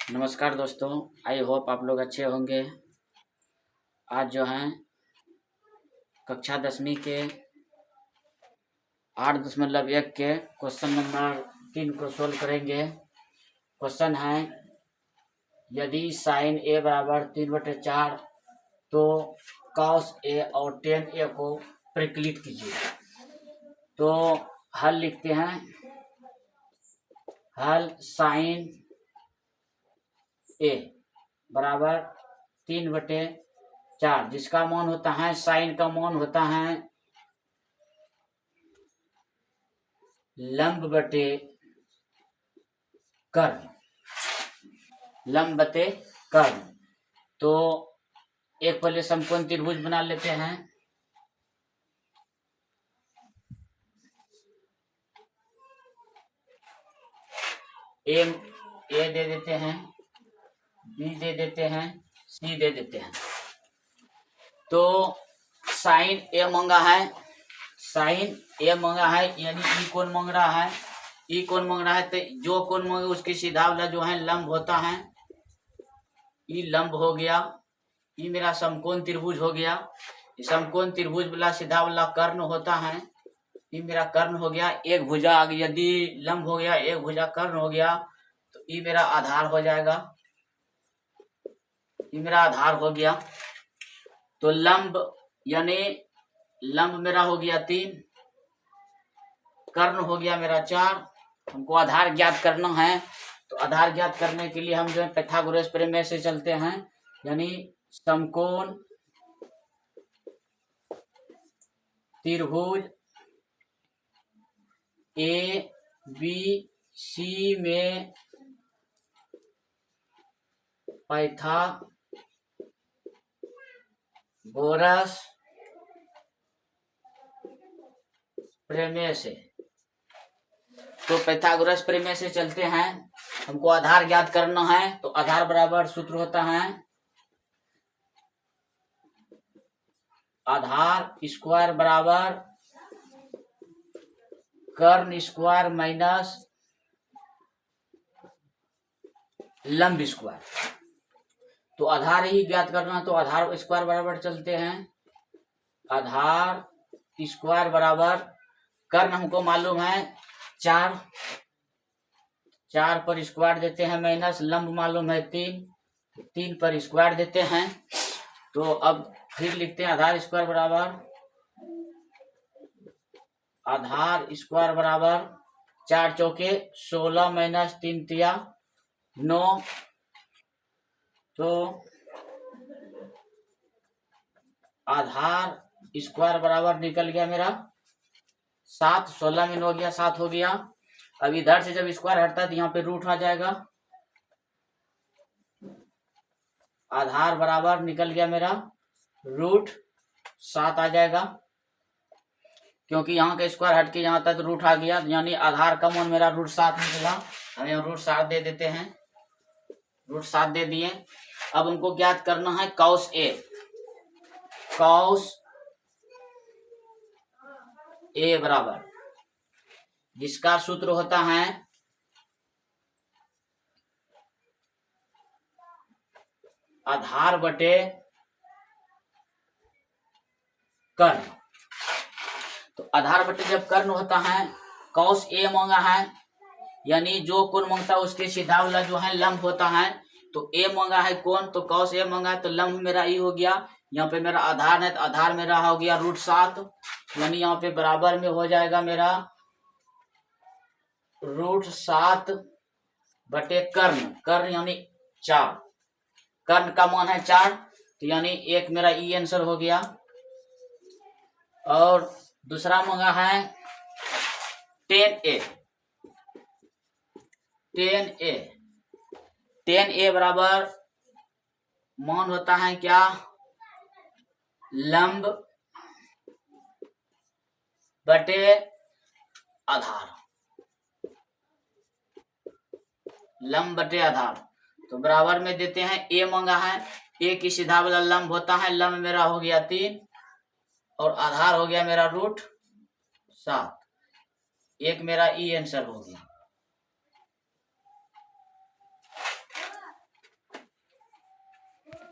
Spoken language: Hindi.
नमस्कार दोस्तों, आई होप आप लोग अच्छे होंगे। आज जो हैं कक्षा 10वीं के 8.1 के क्वेश्चन नंबर 3 को सोल्व करेंगे। क्वेश्चन है, यदि साइन ए बराबर 3/4 तो कॉस ए और टेन ए को परिकलित कीजिए। तो हल लिखते हैं। हल साइन ए बराबर 3/4, जिसका मान होता है, साइन का मान होता है लंब बटे कर्ण। लंब बटे कर्ण। तो एक पहले समकोण त्रिभुज बना लेते हैं। ए दे देते हैं, बी दे देते हैं, सी दे देते हैं। तो साइन ए मांगा है, साइन ए मांगा है, यानी ई कोण मांग रहा है। ई कोण मांग रहा है तो जो कोण मांगे उसकी सीधा वाला जो है लंब होता है। ई लंब हो गया, ई मेरा समकोण त्रिभुज हो गया। समकोण त्रिभुज वाला सीधा वाला कर्ण होता है। ये मेरा कर्ण हो गया। एक भुजा यदि लंब हो गया, एक भुजा कर्ण हो गया, तो ये मेरा आधार हो जाएगा। ये मेरा आधार हो गया। तो लंब यानी लंब मेरा हो गया 3, कर्ण हो गया मेरा 4। हमको आधार ज्ञात करना है। तो आधार ज्ञात करने के लिए हम जो है पाइथागोरस प्रमेय से चलते हैं। यानी समकोण त्रिभुज ए बी सी में पाइथागोरस प्रमेय से, तो पाइथागोरस प्रमेय से चलते हैं। हमको आधार ज्ञात करना है। तो आधार बराबर सूत्र होता है आधार स्क्वायर बराबर कर्ण स्क्वायर माइनस लंब स्क्वायर। तो आधार ही ज्ञात करना, तो आधार स्क्वायर बराबर चलते हैं। आधार स्क्वायर बराबर कर्ण हमको मालूम है 4 पर स्क्वायर देते हैं, माइनस लंब मालूम है 3 पर स्क्वायर देते हैं। तो अब फिर लिखते हैं आधार स्क्वायर बराबर, आधार स्क्वायर बराबर 4 चौके 16 माइनस 3 तिया 9। तो आधार स्क्वायर बराबर निकल गया मेरा 7। 16 में 9 गया, 7 हो गया। अब इधर से जब स्क्वायर हटता है तो यहाँ पे रूट आ जाएगा। आधार बराबर निकल गया मेरा √7 आ जाएगा, क्योंकि यहाँ का स्क्वायर हट के यहाँ तक रूट आ गया। यानी आधार का मान मेरा √7 निकला। हम यहाँ √7 दे देते हैं। √7 दे दिए। अब हमको ज्ञात करना है कॉस ए। कॉस ए बराबर, जिसका सूत्र होता है आधार बटे कर्ण। तो आधार बटे जब कर्ण होता है, कॉस ए मांगा है, यानी जो कोण मांगता है उसके सीधा वाला जो है लंब होता है। तो ए मांगा है कोण, तो कॉस ए मांगा है, तो लंब मेरा ई हो गया। यहाँ पे मेरा आधार है, तो आधार मेरा हो गया √7, यानी यहाँ पे बराबर में हो जाएगा मेरा √7 बटे कर्ण। कर्ण यानी 4, कर्ण का मान है 4, तो यानी एक मेरा ई आंसर हो गया। और दूसरा मांगा है 10a। 10a बराबर मान होता है क्या, लंब बटे आधार। लंब बटे आधार, तो बराबर में देते हैं। ए मांगा है, ए की सीधा वाला लंब होता है। लंब मेरा हो गया 3 और आधार हो गया मेरा √7। एक मेरा ई आंसर हो गया।